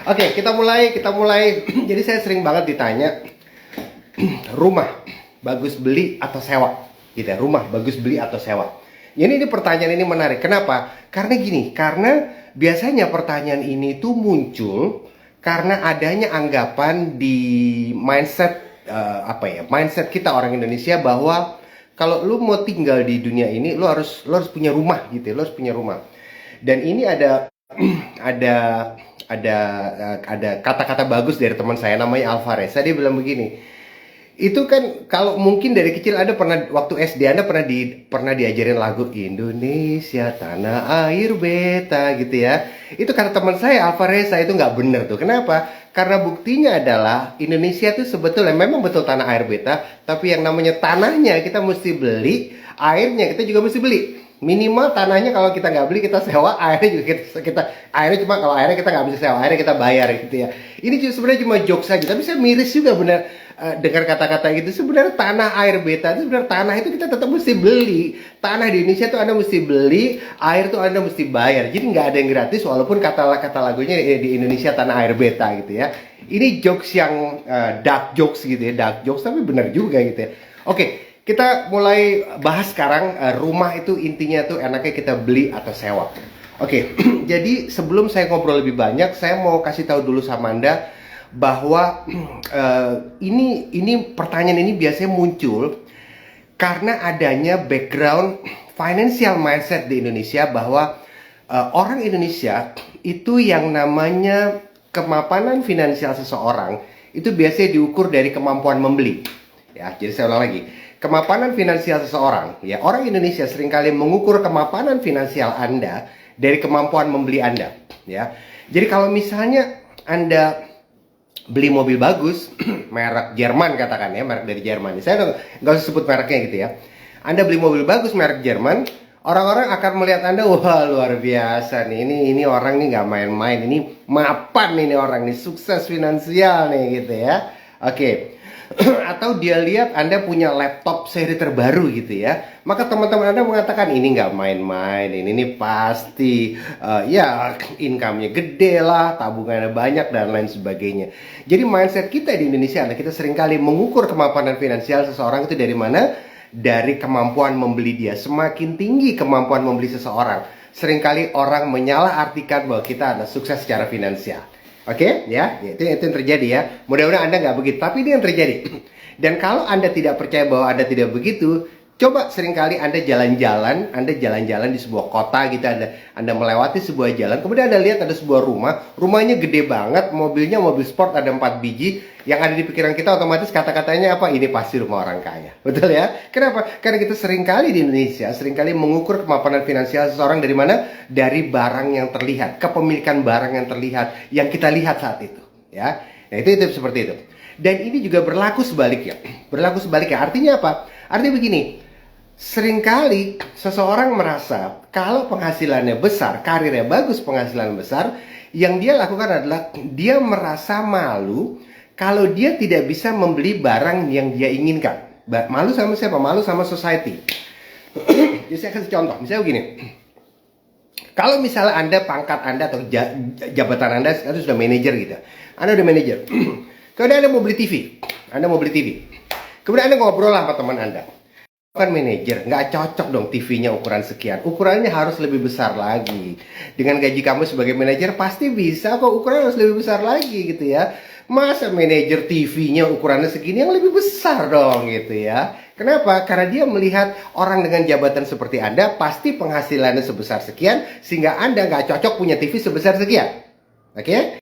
Oke, kita mulai. Jadi saya sering banget ditanya, rumah bagus beli atau sewa? Gitu ya, rumah bagus beli atau sewa? Ini pertanyaan ini menarik. Kenapa? Karena gini, karena biasanya pertanyaan ini tuh muncul karena adanya anggapan di mindset mindset kita orang Indonesia bahwa kalau lu mau tinggal di dunia ini, lu harus punya rumah gitu ya, lu harus punya rumah. Dan ini ada ada ada kata-kata bagus dari teman saya namanya Alvarez. Dia bilang begini, itu kan kalau mungkin dari kecil Anda pernah waktu SD Anda pernah diajarin lagu Indonesia Tanah Air Beta gitu ya. Itu kata teman saya Alvarez, itu nggak bener tuh. Kenapa? Karena buktinya adalah Indonesia tuh sebetulnya memang betul tanah air beta, tapi yang namanya tanahnya kita mesti beli, airnya kita juga mesti beli. Minimal tanahnya kalau kita nggak beli kita sewa, airnya juga airnya cuma kalau airnya kita nggak bisa sewa, airnya kita bayar gitu ya. Ini sebenarnya cuma jokes saja, tapi saya miris juga benar dengar kata-kata gitu. Sebenarnya tanah air beta itu sebenarnya tanah itu kita tetap mesti beli. Tanah di Indonesia tuh Anda mesti beli, air tuh Anda mesti bayar. Jadi nggak ada yang gratis walaupun kata lagunya di Indonesia tanah air beta gitu ya. Ini jokes yang dark jokes gitu ya, dark jokes tapi benar juga gitu ya. Oke, kita mulai bahas sekarang. Rumah itu intinya tuh enaknya kita beli atau sewa. Oke, jadi sebelum saya ngobrol lebih banyak, saya mau kasih tahu dulu sama Anda bahwa ini pertanyaan ini biasanya muncul karena adanya background financial mindset di Indonesia bahwa orang Indonesia itu yang namanya kemapanan finansial seseorang itu biasanya diukur dari kemampuan membeli. Ya, jadi saya ulang lagi. Kemapanan finansial seseorang, ya, orang Indonesia seringkali mengukur kemapanan finansial Anda dari kemampuan membeli Anda, ya. Jadi kalau misalnya Anda beli mobil bagus, merek Jerman katakan ya, merek dari Jerman. Saya nggak usah sebut mereknya gitu ya. Anda beli mobil bagus merek Jerman, orang-orang akan melihat Anda, wah luar biasa nih, ini orang nih nggak main-main, ini mapan ini orang nih, sukses finansial nih gitu ya. Oke. Atau dia lihat Anda punya laptop seri terbaru gitu ya, maka teman-teman Anda mengatakan ini nggak main-main, ini pasti ya income-nya gede lah, tabungannya banyak dan lain sebagainya. Jadi mindset kita di Indonesia adalah kita seringkali mengukur kemapanan finansial seseorang itu dari mana? Dari kemampuan membeli dia. Semakin tinggi kemampuan membeli seseorang, seringkali orang menyalahartikan bahwa kita adalah sukses secara finansial. Oke, ya, itu yang terjadi ya. Mudah-mudahan Anda nggak begitu, tapi ini yang terjadi. Dan kalau Anda tidak percaya bahwa Anda tidak begitu, coba seringkali Anda jalan-jalan di sebuah kota gitu, Anda melewati sebuah jalan, kemudian Anda lihat ada sebuah rumahnya gede banget, mobilnya mobil sport ada 4 biji, yang ada di pikiran kita otomatis kata-katanya apa? Ini pasti rumah orang kaya. Betul ya? Kenapa? Karena kita seringkali di Indonesia, seringkali mengukur kemapanan finansial seseorang dari mana? Dari barang yang terlihat, kepemilikan barang yang terlihat, yang kita lihat saat itu. Ya, nah itu seperti itu. Dan ini juga berlaku sebaliknya. Artinya apa? Artinya begini. Seringkali seseorang merasa kalau penghasilannya besar, karirnya bagus, penghasilan besar, yang dia lakukan adalah dia merasa malu kalau dia tidak bisa membeli barang yang dia inginkan. Malu sama siapa? Malu sama society. Jadi saya kasih contoh, misalnya begini. Kalau misalnya Anda, pangkat Anda atau jabatan Anda itu sudah manajer gitu. Anda udah manajer. Kemudian Anda mau beli TV. Kemudian Anda ngobrol lah sama teman Anda. Kan manajer, nggak cocok dong TV-nya ukuran sekian. Ukurannya harus lebih besar lagi. Dengan gaji kamu sebagai manajer pasti bisa kok, ukuran harus lebih besar lagi gitu ya. Masa manajer TV-nya ukurannya segini, yang lebih besar dong gitu ya. Kenapa? Karena dia melihat orang dengan jabatan seperti Anda pasti penghasilannya sebesar sekian, sehingga Anda nggak cocok punya TV sebesar sekian. Oke?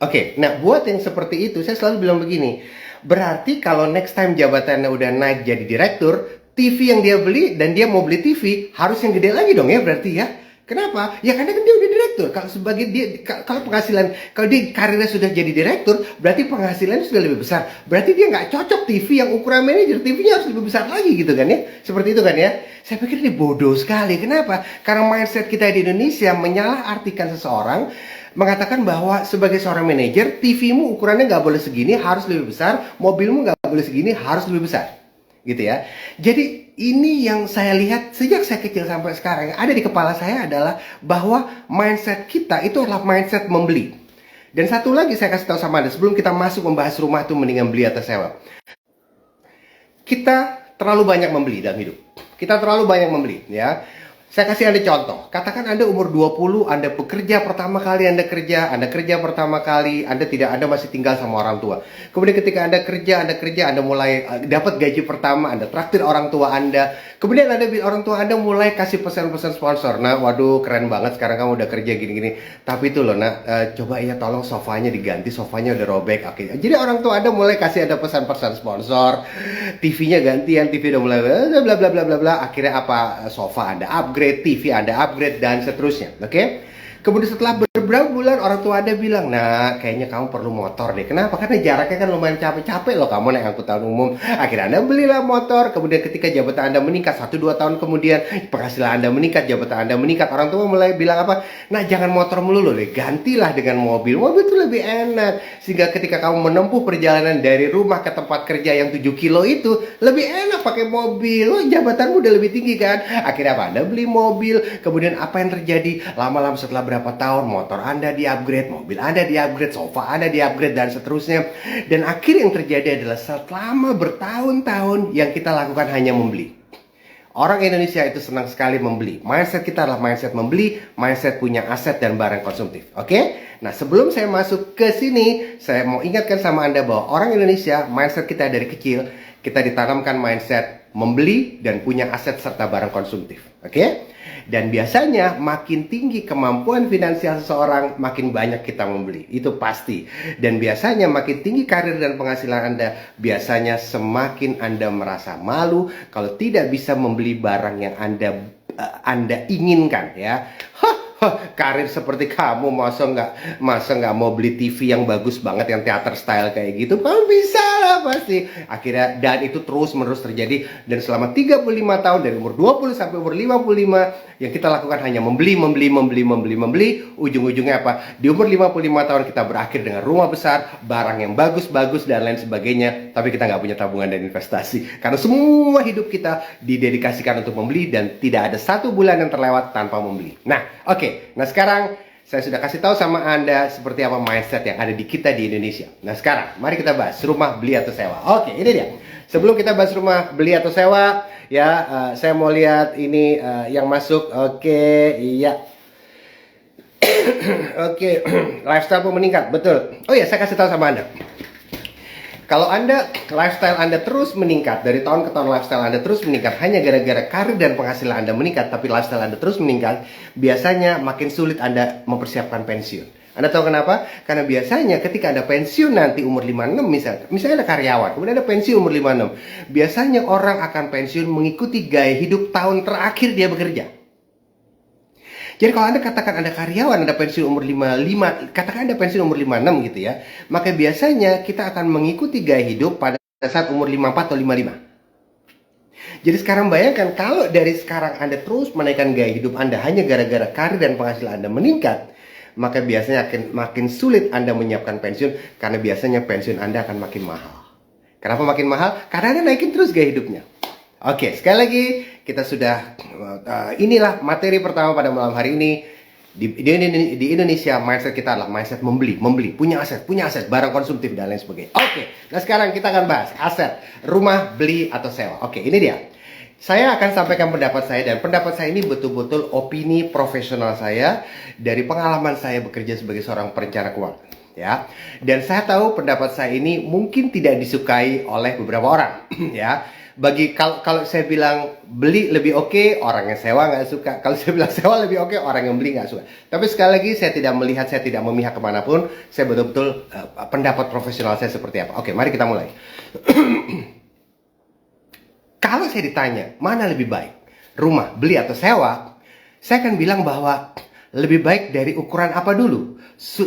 Oke, nah buat yang seperti itu saya selalu bilang begini. Berarti kalau next time jabatannya udah naik jadi direktur, TV yang dia beli dan dia mau beli TV harus yang gede lagi dong ya berarti ya. Kenapa? Ya karena kan dia udah direktur. Kalau penghasilan, kalau dia karirnya sudah jadi direktur, berarti penghasilannya sudah lebih besar. Berarti dia nggak cocok TV yang ukuran manajer, TV-nya harus lebih besar lagi gitu kan ya. Seperti itu kan ya. Saya pikir ini bodoh sekali. Kenapa? Karena mindset kita di Indonesia menyalahartikan seseorang, mengatakan bahwa sebagai seorang manajer, TV-mu ukurannya nggak boleh segini, harus lebih besar, mobilmu nggak boleh segini, harus lebih besar, gitu ya. Jadi ini yang saya lihat sejak saya kecil sampai sekarang, ada di kepala saya adalah bahwa mindset kita itu adalah mindset membeli. Dan satu lagi saya kasih tahu sama Anda, sebelum kita masuk membahas rumah itu mendingan beli atau sewa. Kita terlalu banyak membeli dalam hidup. Kita terlalu banyak membeli, ya. Saya kasih Anda contoh. Katakan Anda umur 20, Anda bekerja pertama kali Anda kerja pertama kali, Anda masih tinggal sama orang tua. Kemudian ketika Anda kerja, Anda mulai dapat gaji pertama, Anda traktir orang tua Anda. Kemudian orang tua Anda mulai kasih pesan-pesan sponsor. Nah, waduh, keren banget sekarang kamu udah kerja gini-gini. Tapi itu loh, coba ya tolong sofanya diganti, sofanya udah robek. Oke. Jadi orang tua Anda mulai kasih ada pesan-pesan sponsor. TV-nya gantian, TV udah mulai bla bla bla bla bla. Akhirnya apa? Sofa Anda upgrade, TV Anda upgrade, dan seterusnya. Oke? Kemudian setelah beberapa bulan orang tua Anda bilang, nah kayaknya kamu perlu motor deh. Kenapa? Karena jaraknya kan lumayan capek-capek loh kamu naik angkutan umum. Akhirnya Anda belilah motor. Kemudian ketika jabatan Anda meningkat, 1-2 tahun kemudian penghasilan Anda meningkat, jabatan Anda meningkat, orang tua mulai bilang apa? Nah jangan motor melulu deh, gantilah dengan mobil. Mobil itu lebih enak. Sehingga ketika kamu menempuh perjalanan dari rumah ke tempat kerja yang 7 kilo itu, lebih enak pakai mobil. Lo jabatanmu udah lebih tinggi kan? Akhirnya apa? Anda beli mobil. Kemudian apa yang terjadi? Lama-lama setelah berapa tahun, motor Anda di-upgrade, mobil Anda di-upgrade, sofa Anda di-upgrade, dan seterusnya. Dan akhir yang terjadi adalah selama bertahun-tahun yang kita lakukan hanya membeli. Orang Indonesia itu senang sekali membeli. Mindset kita adalah mindset membeli, mindset punya aset dan barang konsumtif. Oke? Nah, sebelum saya masuk ke sini, saya mau ingatkan sama Anda bahwa orang Indonesia, mindset kita dari kecil, kita ditanamkan mindset membeli dan punya aset serta barang konsumtif. Oke? Dan biasanya makin tinggi kemampuan finansial seseorang, makin banyak kita membeli. Itu pasti. Dan biasanya makin tinggi karir dan penghasilan Anda, biasanya semakin Anda merasa malu kalau tidak bisa membeli barang yang Anda inginkan, ya. Karir seperti kamu masa nggak mau beli TV yang bagus banget, yang teater style kayak gitu? Kamu bisa lah pasti. Akhirnya, dan itu terus menerus terjadi. Dan selama 35 tahun, dari umur 20 sampai umur 55, yang kita lakukan hanya membeli. Ujung-ujungnya apa? Di umur 55 tahun kita berakhir dengan rumah besar, barang yang bagus-bagus, dan lain sebagainya. Tapi kita nggak punya tabungan dan investasi. Karena semua hidup kita didedikasikan untuk membeli, dan tidak ada satu bulan yang terlewat tanpa membeli. Nah, oke. Nah sekarang saya sudah kasih tahu sama Anda seperti apa mindset yang ada di kita di Indonesia. Nah sekarang mari kita bahas rumah beli atau sewa. Oke, ini dia. Sebelum kita bahas rumah beli atau sewa, ya saya mau lihat ini yang masuk. Oke, iya. Oke, lifestyle pun meningkat, betul. Oh ya, saya kasih tahu sama Anda. Kalau lifestyle Anda terus meningkat, dari tahun ke tahun lifestyle Anda terus meningkat, hanya gara-gara karir dan penghasilan Anda meningkat, tapi lifestyle Anda terus meningkat, biasanya makin sulit Anda mempersiapkan pensiun. Anda tahu kenapa? Karena biasanya ketika Anda pensiun nanti umur 56 misalnya ada karyawan, kemudian Anda pensiun umur 56, biasanya orang akan pensiun mengikuti gaya hidup tahun terakhir dia bekerja. Jadi kalau Anda katakan Anda karyawan, Anda pensiun umur 55, katakan Anda pensiun umur 56 gitu ya, maka biasanya kita akan mengikuti gaya hidup pada saat umur 54 atau 55. Jadi sekarang bayangkan kalau dari sekarang Anda terus menaikkan gaya hidup Anda hanya gara-gara karir dan penghasilan Anda meningkat, maka biasanya akan makin sulit Anda menyiapkan pensiun, karena biasanya pensiun Anda akan makin mahal. Kenapa makin mahal? Karena Anda naikin terus gaya hidupnya. Oke, sekali lagi kita sudah inilah materi pertama pada malam hari ini. Di Indonesia mindset kita adalah mindset membeli, punya aset, barang konsumtif dan lain sebagainya. Oke, nah sekarang kita akan bahas aset, rumah, beli atau sewa. Oke, ini dia. Saya akan sampaikan pendapat saya, dan pendapat saya ini betul-betul opini profesional saya dari pengalaman saya bekerja sebagai seorang perencana keuangan. Ya, dan saya tahu pendapat saya ini mungkin tidak disukai oleh beberapa orang, ya. Kalau saya bilang beli lebih oke, orang yang sewa nggak suka. Kalau saya bilang sewa lebih oke, orang yang beli nggak suka. Tapi sekali lagi saya tidak memihak kemanapun. Saya betul-betul pendapat profesional saya seperti apa. Oke, mari kita mulai. Kalau saya ditanya mana lebih baik, rumah beli atau sewa, saya akan bilang bahwa lebih baik dari ukuran apa dulu.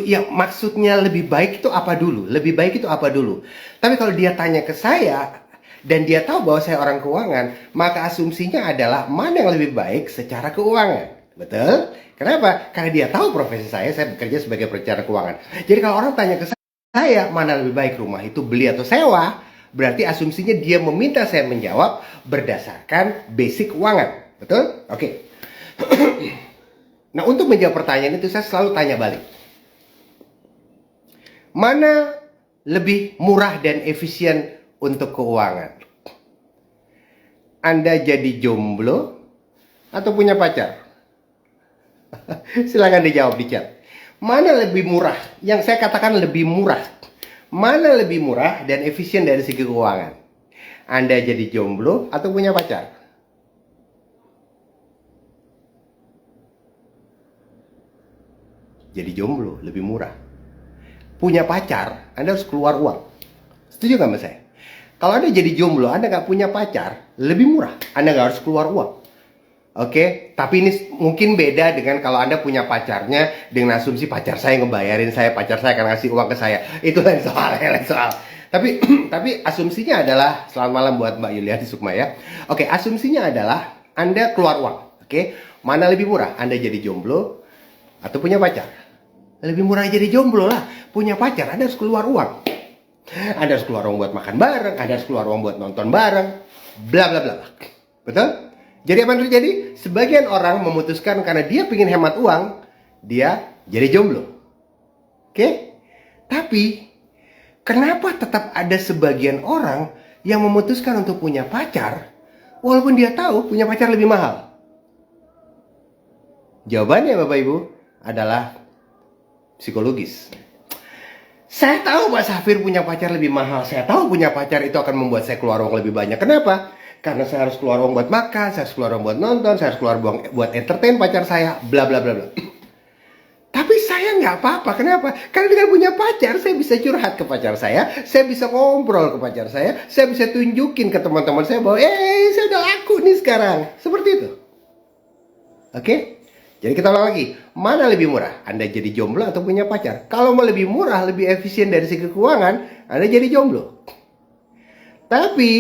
Ya, maksudnya lebih baik itu apa dulu? Lebih baik itu apa dulu? Tapi kalau dia tanya ke saya, dan dia tahu bahwa saya orang keuangan, maka asumsinya adalah mana yang lebih baik secara keuangan. Betul? Kenapa? Karena dia tahu profesi saya bekerja sebagai perencana keuangan. Jadi kalau orang tanya ke saya, mana lebih baik rumah itu beli atau sewa, berarti asumsinya dia meminta saya menjawab berdasarkan basic keuangan. Betul? Oke. Nah, untuk menjawab pertanyaan itu saya selalu tanya balik. Mana lebih murah dan efisien untuk keuangan? Anda jadi jomblo atau punya pacar? Silahkan dijawab di chat. Mana lebih murah? Yang saya katakan lebih murah. Mana lebih murah dan efisien dari segi keuangan? Anda jadi jomblo atau punya pacar? Jadi jomblo lebih murah. Punya pacar, Anda harus keluar uang. Setuju nggak sama saya? Kalau Anda jadi jomblo, Anda nggak punya pacar, lebih murah. Anda nggak harus keluar uang. Oke, tapi ini mungkin beda dengan kalau Anda punya pacarnya dengan asumsi pacar saya ngebayarin saya, pacar saya akan ngasih uang ke saya. Itu lain soal, lain soal. Tapi asumsinya adalah, selamat malam buat Mbak Yuliani Sukma ya. Oke, asumsinya adalah Anda keluar uang. Oke, mana lebih murah? Anda jadi jomblo atau punya pacar? Lebih murah jadi jomblo lah. Punya pacar, Anda harus keluar uang. Anda harus keluar uang buat makan bareng, Anda harus keluar uang buat nonton bareng, bla bla bla. Betul? Jadi apa yang terjadi? Sebagian orang memutuskan karena dia ingin hemat uang, dia jadi jomblo. Oke? Tapi kenapa tetap ada sebagian orang yang memutuskan untuk punya pacar walaupun dia tahu punya pacar lebih mahal? Jawabannya Bapak Ibu adalah psikologis. Saya tahu Pak Safir punya pacar lebih mahal. Saya tahu punya pacar itu akan membuat saya keluar uang lebih banyak. Kenapa? Karena saya harus keluar uang buat makan, saya harus keluar uang buat nonton, saya harus keluar uang buat entertain pacar saya, bla bla bla bla. Tapi saya nggak apa-apa. Kenapa? Karena dengan punya pacar, saya bisa curhat ke pacar saya bisa ngobrol ke pacar saya bisa tunjukin ke teman-teman saya bahwa, saya udah laku nih sekarang. Seperti itu. Oke? Jadi kita ulang lagi, mana lebih murah? Anda jadi jomblo atau punya pacar? Kalau mau lebih murah, lebih efisien dari segi keuangan, Anda jadi jomblo. Tapi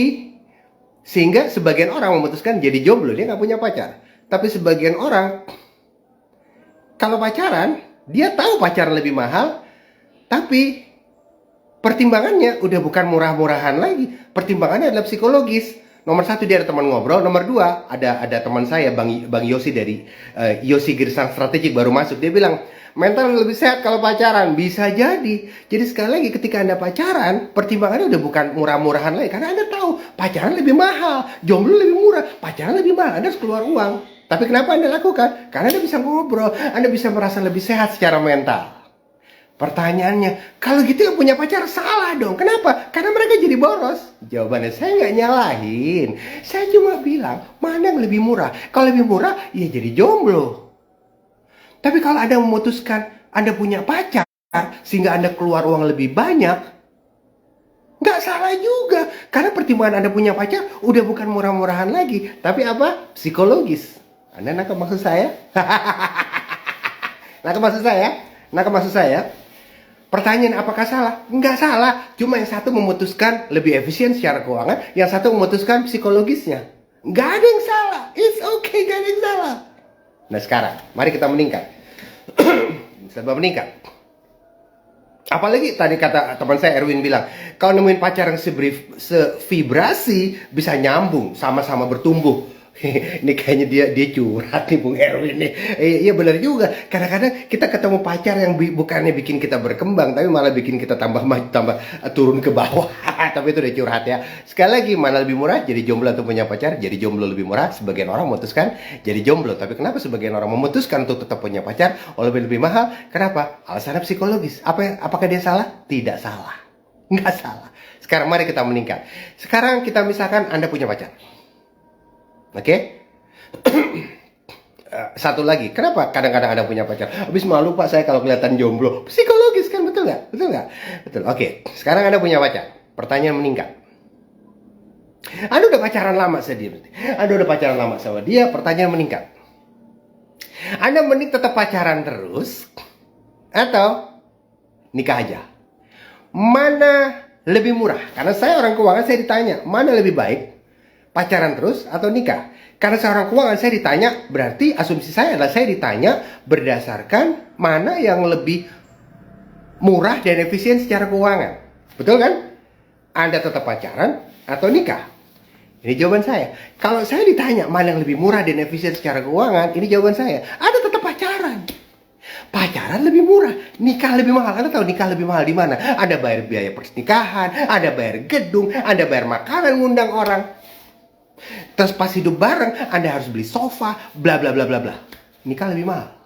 sehingga sebagian orang memutuskan jadi jomblo, dia nggak punya pacar. Tapi sebagian orang, kalau pacaran, dia tahu pacaran lebih mahal, tapi pertimbangannya udah bukan murah-murahan lagi. Pertimbangannya adalah psikologis. Nomor satu, dia ada teman ngobrol. Nomor dua, ada teman saya, Bang Yosi dari Yosi Girsang Strategik baru masuk. Dia bilang, mental lebih sehat kalau pacaran. Bisa jadi. Jadi sekali lagi ketika Anda pacaran, pertimbangannya udah bukan murah-murahan lagi. Karena Anda tahu pacaran lebih mahal, jomblo lebih murah, pacaran lebih mahal. Anda harus keluar uang. Tapi kenapa Anda lakukan? Karena Anda bisa ngobrol, Anda bisa merasa lebih sehat secara mental. Pertanyaannya, kalau gitu yang punya pacar salah dong. Kenapa? Karena mereka jadi boros. Jawabannya, saya nggak nyalahin. Saya cuma bilang, mana yang lebih murah? Kalau lebih murah, ya jadi jomblo. Tapi kalau Anda memutuskan Anda punya pacar, sehingga Anda keluar uang lebih banyak, nggak salah juga. Karena pertimbangan Anda punya pacar, udah bukan murah-murahan lagi. Tapi apa? Psikologis. Anda nangkep maksud saya? Nangkep maksud saya? Nangkep maksud saya? Pertanyaan apakah salah? Nggak salah. Cuma yang satu memutuskan lebih efisien secara keuangan, yang satu memutuskan psikologisnya. Nggak ada yang salah. It's okay, nggak ada yang salah. Nah sekarang, mari kita meningkat. Sebab meningkat. Apalagi tadi kata teman saya Erwin bilang, kalau nemuin pacar yang sevibrasi, bisa nyambung, sama-sama bertumbuh. Ini kayaknya dia curhat nih Bung Erwin nih. Iya benar juga. Kadang-kadang kita ketemu pacar yang bukannya bikin kita berkembang, tapi malah bikin kita tambah turun ke bawah. Tapi itu udah curhat ya. Sekali lagi, mana lebih murah? Jadi jomblo atau punya pacar? Jadi jomblo lebih murah. Sebagian orang memutuskan jadi jomblo. Tapi kenapa sebagian orang memutuskan untuk tetap punya pacar walaupun lebih mahal? Kenapa? Alasannya psikologis. Apakah dia salah? Tidak salah. Nggak salah. Sekarang mari kita meningkat. Sekarang kita misalkan Anda punya pacar. Oke? Satu lagi, kenapa kadang-kadang Anda punya pacar? Habis malu Pak saya kalau kelihatan jomblo. Psikologis kan, betul nggak? Betul nggak? Betul. Oke, sekarang Anda punya pacar. Pertanyaan meningkat. Anda udah pacaran lama sama dia. Anda udah pacaran lama sama dia, pertanyaan meningkat. Anda mending tetap pacaran terus atau nikah aja? Mana lebih murah? Karena saya orang keuangan, saya ditanya, mana lebih baik? Pacaran terus atau nikah? Karena seorang keuangan saya ditanya, berarti asumsi saya adalah saya ditanya berdasarkan mana yang lebih murah dan efisien secara keuangan. Betul kan? Anda tetap pacaran atau nikah? Ini jawaban saya. Kalau saya ditanya mana yang lebih murah dan efisien secara keuangan, ini jawaban saya. Anda tetap pacaran. Pacaran lebih murah, nikah lebih mahal. Anda tahu nikah lebih mahal di mana? Ada bayar biaya pernikahan, ada bayar gedung, ada bayar makanan ngundang orang. Terus pas hidup bareng, Anda harus beli sofa, bla bla bla bla bla. Nikah lebih mahal.